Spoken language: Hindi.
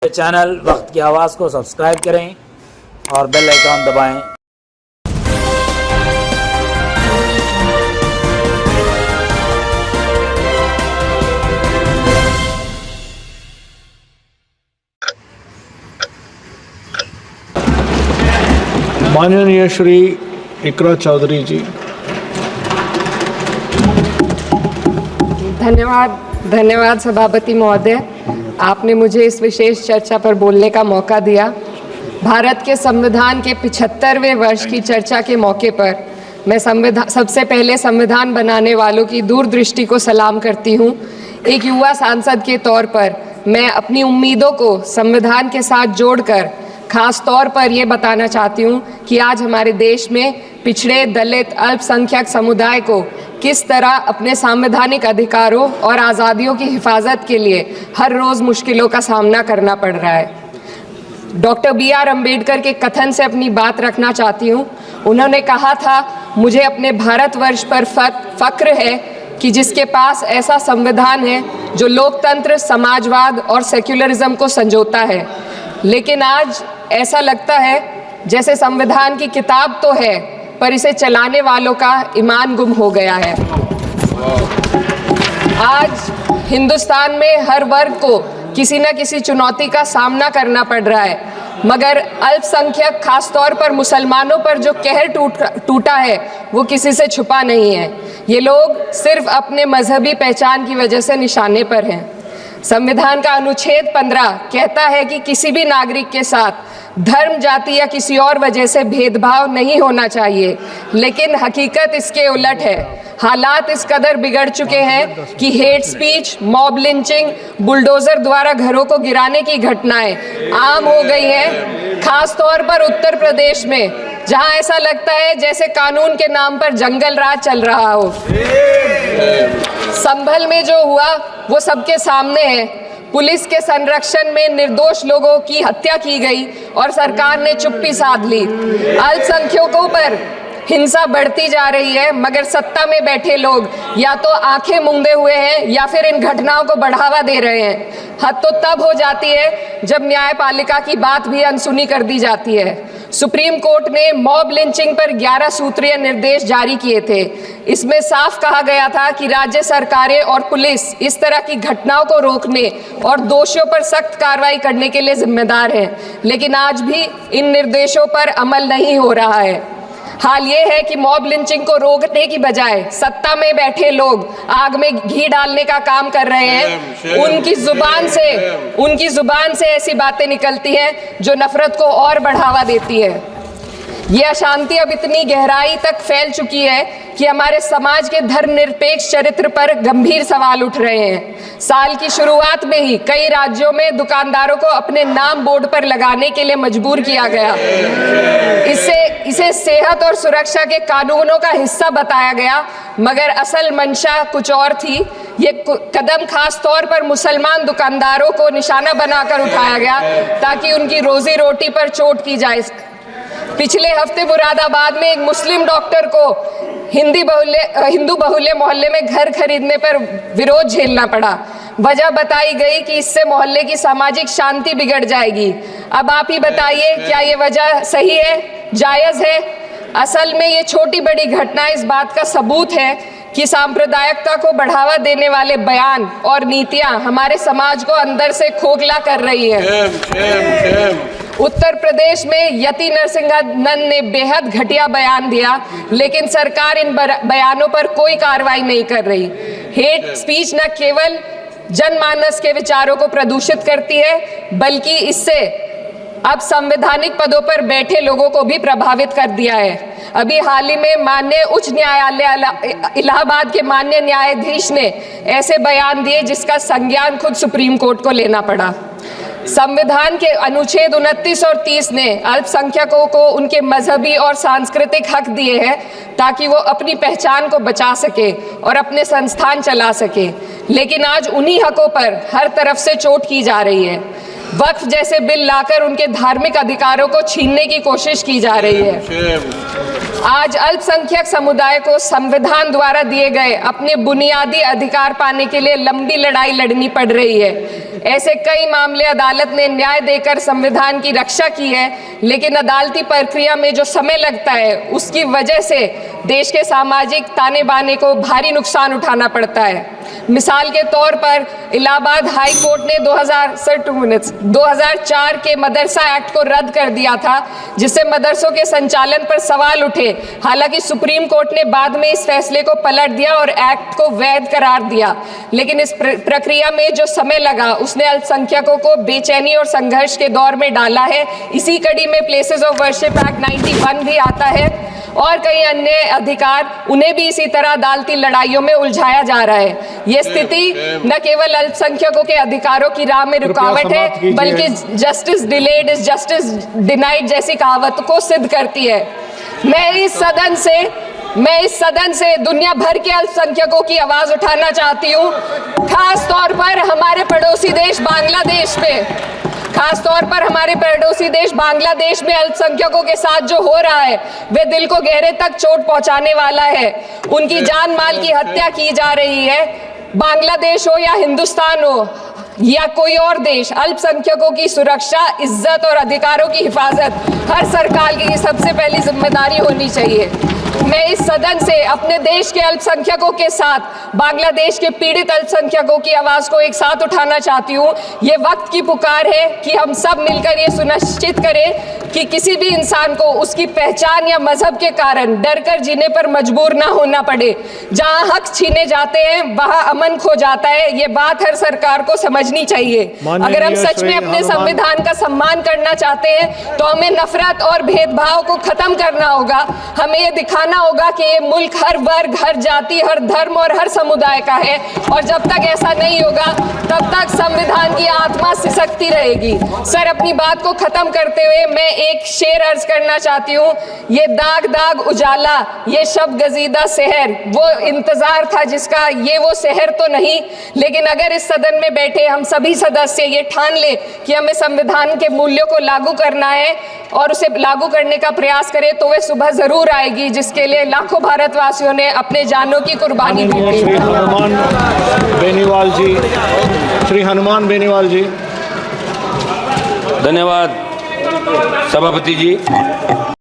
चैनल वक्त की आवाज़ को सब्सक्राइब करें और बेल आइकॉन दबाएं। माननीय श्री इकरा चौधरी जी। धन्यवाद सभापति महोदय, आपने मुझे इस विशेष चर्चा पर बोलने का मौका दिया। भारत के संविधान के 75वें वर्ष की चर्चा के मौके पर मैं सबसे पहले संविधान बनाने वालों की दूरदृष्टि को सलाम करती हूँ। एक युवा सांसद के तौर पर मैं अपनी उम्मीदों को संविधान के साथ जोड़कर खास तौर पर ये बताना चाहती हूँ कि आज हमारे देश में पिछड़े, दलित, अल्पसंख्यक समुदाय को किस तरह अपने संवैधानिक अधिकारों और आज़ादियों की हिफाजत के लिए हर रोज़ मुश्किलों का सामना करना पड़ रहा है। Doctor B.R. अम्बेडकर के कथन से अपनी बात रखना चाहती हूँ। उन्होंने कहा था, मुझे अपने भारतवर्ष पर फक्र है कि जिसके पास ऐसा संविधान है जो लोकतंत्र, समाजवाद और सेक्युलरिज्म को संजोता है। लेकिन आज ऐसा लगता है जैसे संविधान की किताब तो है पर इसे चलाने वालों का ईमान गुम हो गया है। आज हिंदुस्तान में हर वर्ग को किसी न किसी चुनौती का सामना करना पड़ रहा है, मगर अल्पसंख्यक, खासतौर पर मुसलमानों पर जो कहर टूटा है वो किसी से छुपा नहीं है। ये लोग सिर्फ अपने मजहबी पहचान की वजह से निशाने पर हैं। संविधान का अनुच्छेद 15 कहता है कि किसी भी नागरिक के साथ धर्म, जाति या किसी और वजह से भेदभाव नहीं होना चाहिए, लेकिन हकीकत इसके उलट है। हालात इस कदर बिगड़ चुके हैं कि hate speech, mob lynching, bulldozer द्वारा घरों को गिराने की घटनाएं आम हो गई हैं। खास तौर पर उत्तर प्रदेश में, जहां ऐसा लगता है जैसे कानून के नाम पर जंगल राज चल रहा हो। संभल में जो हुआ वो सबके सामने है। पुलिस के संरक्षण में निर्दोष लोगों की हत्या की गई और सरकार ने चुप्पी साध ली। अल्पसंख्यकों पर हिंसा बढ़ती जा रही है, मगर सत्ता में बैठे लोग या तो आंखें मूंदे हुए हैं या फिर इन घटनाओं को बढ़ावा दे रहे हैं। हद तो तब हो जाती है जब न्यायपालिका की बात भी अनसुनी कर दी जाती है। सुप्रीम कोर्ट ने मॉब लिंचिंग पर 11 सूत्रीय निर्देश जारी किए थे। इसमें साफ कहा गया था कि राज्य सरकारें और पुलिस इस तरह की घटनाओं को रोकने और दोषियों पर सख्त कार्रवाई करने के लिए जिम्मेदार हैं, लेकिन आज भी इन निर्देशों पर अमल नहीं हो रहा है। हाल ये है कि मॉब लिंचिंग को रोकने की बजाय सत्ता में बैठे लोग आग में घी डालने का काम कर रहे हैं। उनकी जुबान से ऐसी बातें निकलती हैं जो नफरत को और बढ़ावा देती है। ये अशांति अब इतनी गहराई तक फैल चुकी है कि हमारे समाज के धर्मनिरपेक्ष चरित्र पर गंभीर सवाल उठ रहे हैं। साल की शुरुआत में ही कई राज्यों में दुकानदारों को अपने नाम बोर्ड पर लगाने के लिए मजबूर किया गया। इसे सेहत और सुरक्षा के कानूनों का हिस्सा बताया गया, मगर असल मंशा कुछ और थी। ये कदम खास तौर पर मुसलमान दुकानदारों को निशाना बनाकर उठाया गया ताकि उनकी रोजी रोटी पर चोट की जाए। पिछले हफ्ते मुरादाबाद में एक मुस्लिम डॉक्टर को हिंदू बहुल्य मोहल्ले में घर खरीदने पर विरोध झेलना पड़ा। वजह बताई गई कि इससे मोहल्ले की सामाजिक शांति बिगड़ जाएगी। अब आप ही बताइए, क्या ये वजह सही है, जायज़ है? असल में ये छोटी बड़ी घटनाएं इस बात का सबूत है कि सांप्रदायिकता को बढ़ावा देने वाले बयान और नीतियां हमारे समाज को अंदर से खोखला कर रही है। उत्तर प्रदेश में यति नरसिंहानंद ने बेहद घटिया बयान दिया, लेकिन सरकार इन बयानों पर कोई कार्रवाई नहीं कर रही। हेट स्पीच न केवल जनमानस के विचारों को प्रदूषित करती है, बल्कि इससे अब संवैधानिक पदों पर बैठे लोगों को भी प्रभावित कर दिया है। अभी हाल ही में माननीय उच्च न्यायालय इलाहाबाद के माननीय न्यायाधीश ने ऐसे बयान दिए जिसका संज्ञान खुद सुप्रीम कोर्ट को लेना पड़ा। संविधान के अनुच्छेद 29 और 30 ने अल्पसंख्यकों को उनके मजहबी और सांस्कृतिक हक दिए हैं ताकि वो अपनी पहचान को बचा सके और अपने संस्थान चला सके, लेकिन आज उन्हीं हकों पर हर तरफ से चोट की जा रही है। वक्फ जैसे बिल लाकर उनके धार्मिक अधिकारों को छीनने की कोशिश की जा रही है। आज अल्पसंख्यक समुदाय को संविधान द्वारा दिए गए अपने बुनियादी अधिकार पाने के लिए लंबी लड़ाई लड़नी पड़ रही है। ऐसे कई मामले अदालत ने न्याय देकर संविधान की रक्षा की है, लेकिन अदालती प्रक्रिया में जो समय लगता है उसकी वजह से देश के सामाजिक ताने बाने को भारी नुकसान उठाना पड़ता है। मिसाल के तौर पर इलाहाबाद हाई कोर्ट ने 2004 के मदरसा एक्ट को रद्द कर दिया था, जिससे मदरसों के संचालन पर सवाल उठे। हालांकि सुप्रीम कोर्ट ने बाद में इस फैसले को पलट दिया और एक्ट को वैध करार दिया, लेकिन इस प्रक्रिया में जो समय लगा उसने अल्पसंख्यकों को बेचैनी और संघर्ष के दौर में डाला है। इसी कड़ी में प्लेसेस ऑफ वर्शिप एक्ट 91 भी आता है और कई अन्य अधिकार, उन्हें भी इसी तरह अदालती लड़ाइयों में उलझाया जा रहा है। ये स्थिति न केवल अल्पसंख्यकों के अधिकारों की राह में रुकावट है, बल्कि justice delayed is justice denied जैसी कहावत को सिद्ध करती है। मैं इस सदन से दुनिया भर के अल्पसंख्यकों की आवाज उठाना चाहती हूँ, खास तौर पर हमारे पड़ोसी देश बांग्लादेश में अल्पसंख्यकों के साथ जो हो रहा है वे दिल को गहरे तक चोट पहुंचाने वाला है। उनकी जान माल की हत्या की जा रही है। बांग्लादेश हो या हिंदुस्तान हो या कोई और देश, अल्पसंख्यकों की सुरक्षा, इज्जत और अधिकारों की हिफाजत हर सरकार की सबसे पहली जिम्मेदारी होनी चाहिए। मैं इस सदन से अपने देश के अल्पसंख्यकों के साथ बांग्लादेश के पीड़ित अल्पसंख्यकों की आवाज को एक साथ उठाना चाहती हूँ। ये वक्त की पुकार है कि हम सब मिलकर ये सुनिश्चित करें कि किसी भी इंसान को उसकी पहचान या मजहब के कारण डर कर जीने पर मजबूर ना होना पड़े। जहाँ हक छीने जाते हैं वहाँ अमन खो जाता है। ये बात हर सरकार को समझनी चाहिए। अगर हम सच में अपने संविधान का सम्मान करना चाहते हैं तो हमें नफरत और भेदभाव को खत्म करना होगा। हमें ये दिखाना होगा कि ये मुल्क हर वर्ग, हर जाति, हर धर्म और हर समुदाय का है, और जब तक ऐसा नहीं होगा तब तक संविधान की आत्मा सिसकती रहेगी। सर, अपनी बात को खत्म करते हुए मैं एक शेर अर्ज करना चाहती हूँ। ये दाग दाग उजाला, ये शब गजीदा शहर, वो इंतजार था जिसका, ये वो शहर तो नहीं। लेकिन अगर इस सदन में बैठे हम सभी सदस्य ये ठान ले कि हमें संविधान के मूल्यों को लागू करना है और उसे लागू करने का प्रयास करें, तो वह सुबह जरूर आएगी जिसके लिए लाखों भारतवासियों ने अपने जानों की कुर्बानी दी थी। श्री हनुमान बेनीवाल जी। धन्यवाद सभापति जी।